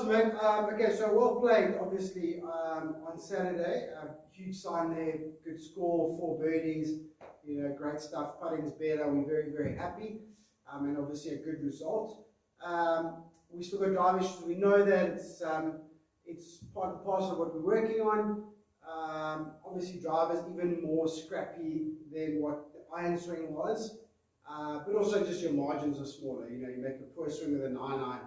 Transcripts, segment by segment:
ultimate. Okay, so well played, obviously, on Saturday. Huge sign there, good score, 4 birdies, great stuff. Putting's better, we're very, very happy, and obviously a good result. We still got drive issues. We know that it's part and parcel of what we're working on. Obviously, driver's even more scrappy than what the iron swing was, but also just your margins are smaller. You make a poor swing with a 9-iron,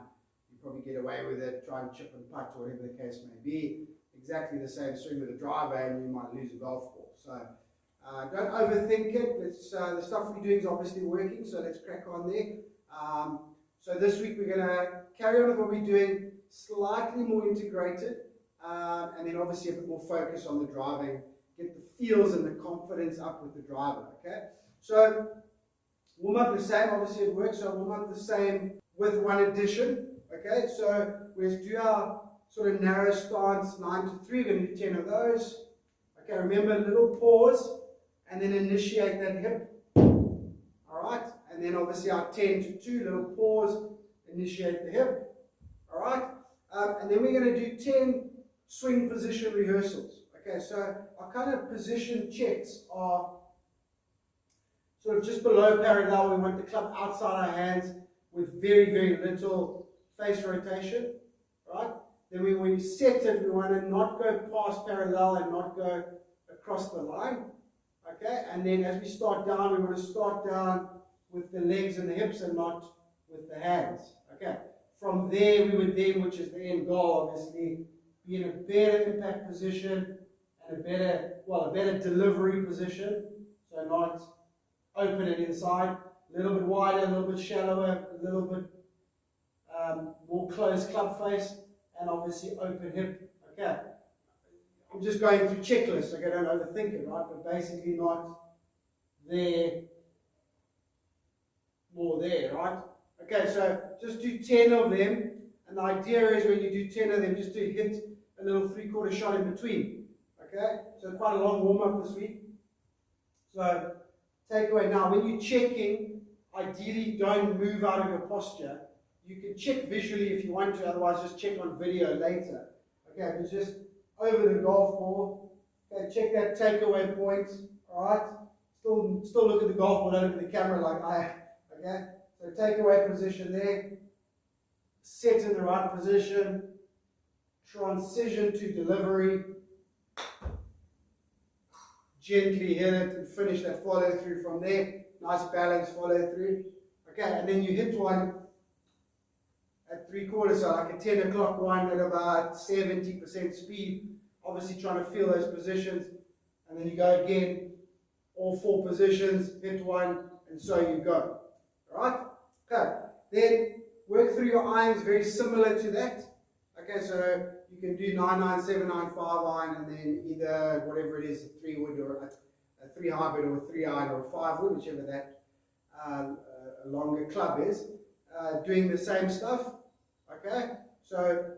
you probably get away with it, try and chip and putt, or whatever the case may be. Exactly the same swing with a driver, and you might lose a golf ball. So don't overthink it. The stuff we're doing is obviously working, so let's crack on there. So this week we're going to carry on with what we're doing, slightly more integrated, and then obviously a bit more focus on the driving, get the feels and the confidence up with the driver, okay? So warm up the same, obviously it works, so warm up the same with one addition, okay? So we'll do our sort of narrow stance, 9 to 3, we're going to do 10 of those. Okay, remember a little pause, and then initiate that hip, alright? And then obviously our 10 to 2, little pause, initiate the hip, alright? And then we're going to do 10 swing position rehearsals. Okay, so our kind of position checks are sort of just below parallel. We want the club outside our hands with very, very little face rotation, right? Then when we set it, we want to not go past parallel and not go across the line. Okay, and then as we start down, we want to start down with the legs and the hips and not with the hands. Okay, from there we would then, which is the end goal, obviously, be in a better impact position and a better delivery position. So not open and inside, a little bit wider, a little bit shallower, a little bit more closed club face, and obviously open hip. Okay, I'm just going through checklists, okay, don't overthink it, right? But basically not there, more there, right? Okay, so just do 10 of them, and the idea is when you do 10 of them, just to hit a little 3/4 shot in between. Okay, so quite a long warm up this week. So takeaway now, when you're checking, ideally don't move out of your posture. You can check visually if you want to, otherwise just check on video later. Okay, but just over the golf ball. Okay, check that takeaway point. Alright, still look at the golf ball, don't look at the camera like I. Okay, so takeaway position there. Set in the right position. Transition to delivery. Gently hit it and finish that follow through from there. Nice balance follow through. Okay, and then you hit one at 3/4, so like a 10 o'clock one at about 70% speed. Obviously trying to feel those positions. And then you go again, all 4 positions, hit one, and so you go. Alright? Okay, then work through your irons very similar to that. Okay, so you can do 9-iron, 7-iron, 5-iron, and then either whatever it is, a 3-wood or a 3 hybrid or a 3-iron or a 5-wood, whichever that longer club is, doing the same stuff. Okay, so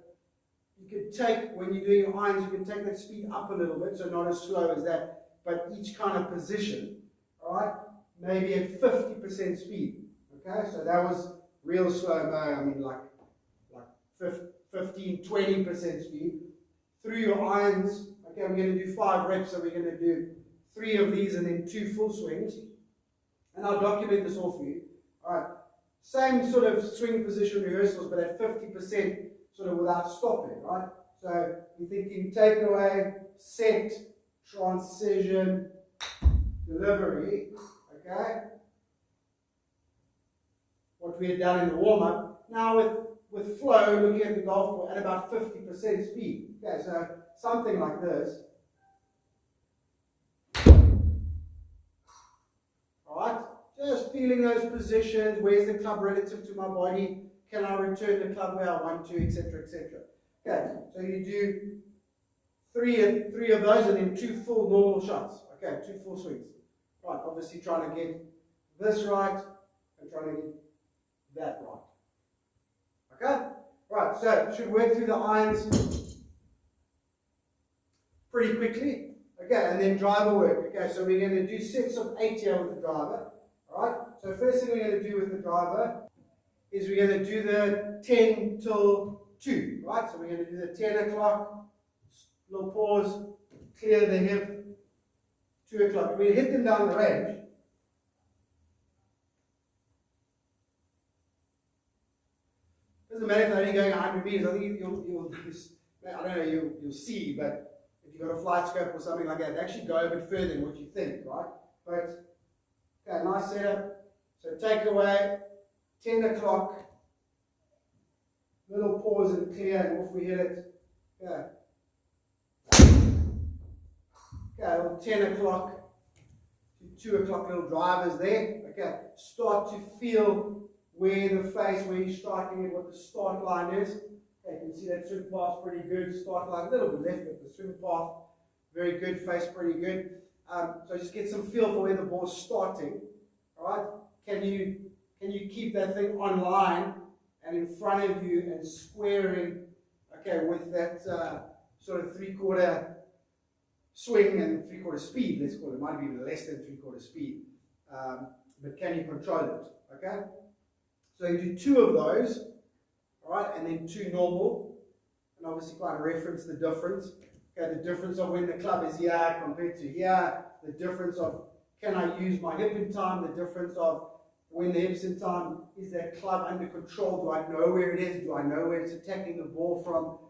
you can take, when you're doing your irons, you can take that speed up a little bit, so not as slow as that, but each kind of position, alright, maybe at 50% speed. Okay, so that was real slow-mo, I mean like 15-20% speed through your irons. Okay, we're going to do 5 reps, so we're going to do 3 of these and then 2 full swings, and I'll document this all for you. Alright, same sort of swing position rehearsals, but at 50% sort of without stopping, right? So you're thinking takeaway, set, transition, delivery. Okay, what we had done in the warm-up. Now with flow, looking at the golf ball at about 50% speed. Okay, so something like this. Alright, just feeling those positions. Where's the club relative to my body? Can I return the club where I want to, etc., etc. Okay, so you do three of those and then 2 full normal shots. Okay, 2 full swings. Right, obviously trying to get this right and trying to get that right. Okay? Right, so should work through the irons pretty quickly. Okay, and then driver work. Okay, so we're going to do sets of 8 here with the driver. Alright, so first thing we're going to do with the driver is we're going to do the 10 till 2, right? So we're going to do the 10 o'clock, little pause, clear the hip, 2 o'clock. We hit them down the range. Doesn't matter if they're only going 100 meters. I think you'll I don't know, you'll see, but if you've got a flight scope or something like that, they actually go a bit further than what you think, right? But, okay, nice setup. So take away, 10 o'clock, little pause and clear, and off we hit it. Okay. Okay, well, 10 o'clock to 2 o'clock, little drivers there. Okay, start to feel where the face, where you're starting it, what the start line is. Okay, you can see that swim path pretty good. Start line a little bit left, but the swim path very good. Face pretty good. So just get some feel for where the ball's starting. All right. Can you keep that thing on line and in front of you and squaring? Okay, with that sort of 3/4 swing and 3/4 speed. Let's call it. It might be even less than 3/4 speed. But can you control it? Okay. So you do 2 of those, all right, and then 2 normal, and obviously try to reference the difference. Okay, the difference of when the club is here compared to here, the difference of can I use my hip in time, the difference of when the hip's in time, is that club under control, do I know where it is, do I know where it's attacking the ball from,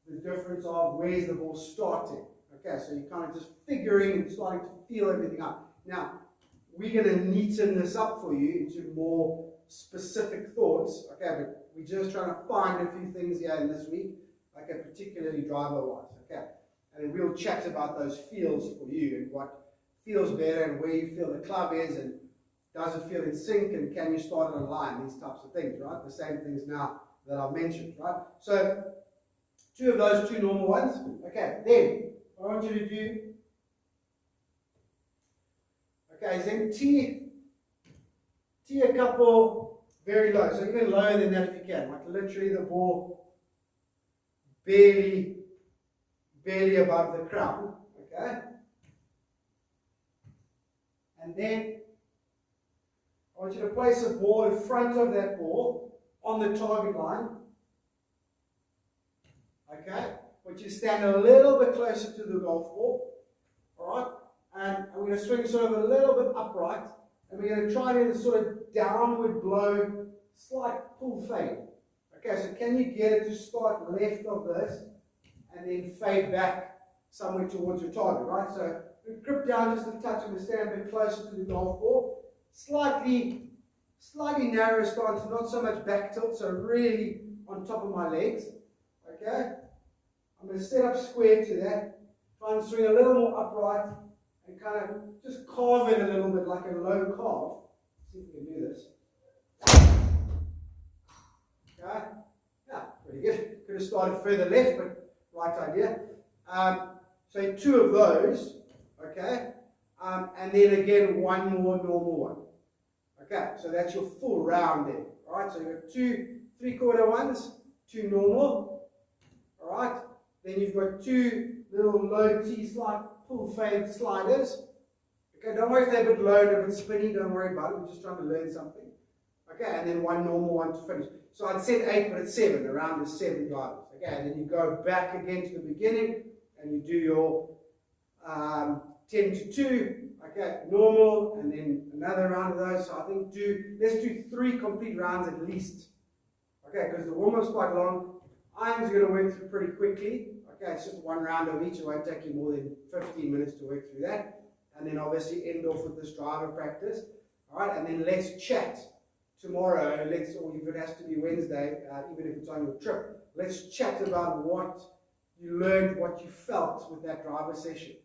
the difference of where's the ball starting. Okay, so you're kind of just figuring and starting to feel everything out. Now, we're going to neaten this up for you into more specific thoughts, okay, but we're just trying to find a few things here in this week, okay, particularly driver-wise, okay, and then we'll chat about those feels for you and what feels better and where you feel the club is and does it feel in sync and can you start on a line, these types of things, right, the same things now that I've mentioned, right, so 2 of those 2 normal ones, okay, then what I want you to do, okay, is then tee a couple very low, so even lower than that if you can, like literally the ball barely above the crown, okay? And then I want you to place a ball in front of that ball on the target line, okay? But you stand a little bit closer to the golf ball, alright? And I'm going to swing sort of a little bit upright. And we're going to try to do a sort of downward blow, slight pull fade. Okay, so can you get it to start left of this and then fade back somewhere towards your target, right? So we grip down just a touch and we stand a bit closer to the golf ball. Slightly narrow stance, not so much back tilt, so really on top of my legs. Okay? I'm going to set up square to that. Try and swing a little more upright. And kind of just carve it a little bit like a low carve. See if we can do this. Okay? Yeah, pretty good. Could have started further left, but right idea. So 2 of those, okay? And then again, 1 more normal one. Okay, so that's your full round there. Alright, so you've got 2 3/4 ones, 2 normal. Alright, then you've got 2 little low T slide pull fade sliders. Okay, don't worry if they're a bit low and a bit spinny, don't worry about it. We're just trying to learn something. Okay, and then 1 normal one to finish. So I'd said 8, but it's 7, around the 7 drivers. Okay, and then you go back again to the beginning and you do your 10 to 2. Okay, normal, and then another round of those. So I think let's do 3 complete rounds at least. Okay, because the warm-up's quite long. Iron's going to work through pretty quickly. Okay, it's just 1 round of each. It won't take you more than 15 minutes to work through that. And then obviously end off with this driver practice. All right, and then let's chat tomorrow. Or if it has to be Wednesday, even if it's on your trip, let's chat about what you learned, what you felt with that driver session.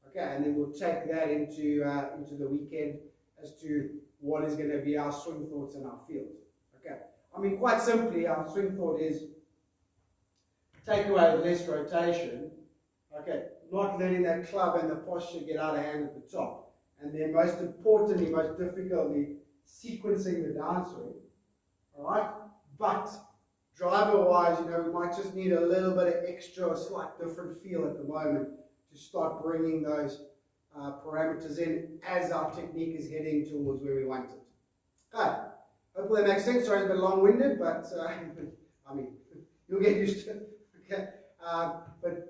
Okay, and then we'll take that into the weekend as to what is going to be our swing thoughts and our feels. Okay, I mean, quite simply, our swing thought is take away the less rotation, okay, not letting that club and the posture get out of hand at the top. And then most importantly, most difficultly, sequencing the downswing, alright? But driver-wise, we might just need a little bit of extra or slight different feel at the moment to start bringing those parameters in as our technique is heading towards where we want it. Okay, hopefully that makes sense. Sorry, it's a bit long-winded, but I mean, You'll get used to it. Okay.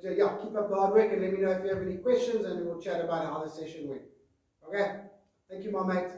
Yeah, keep up the hard work and let me know if you have any questions and we'll chat about how the session went. Okay. Thank you, my mate.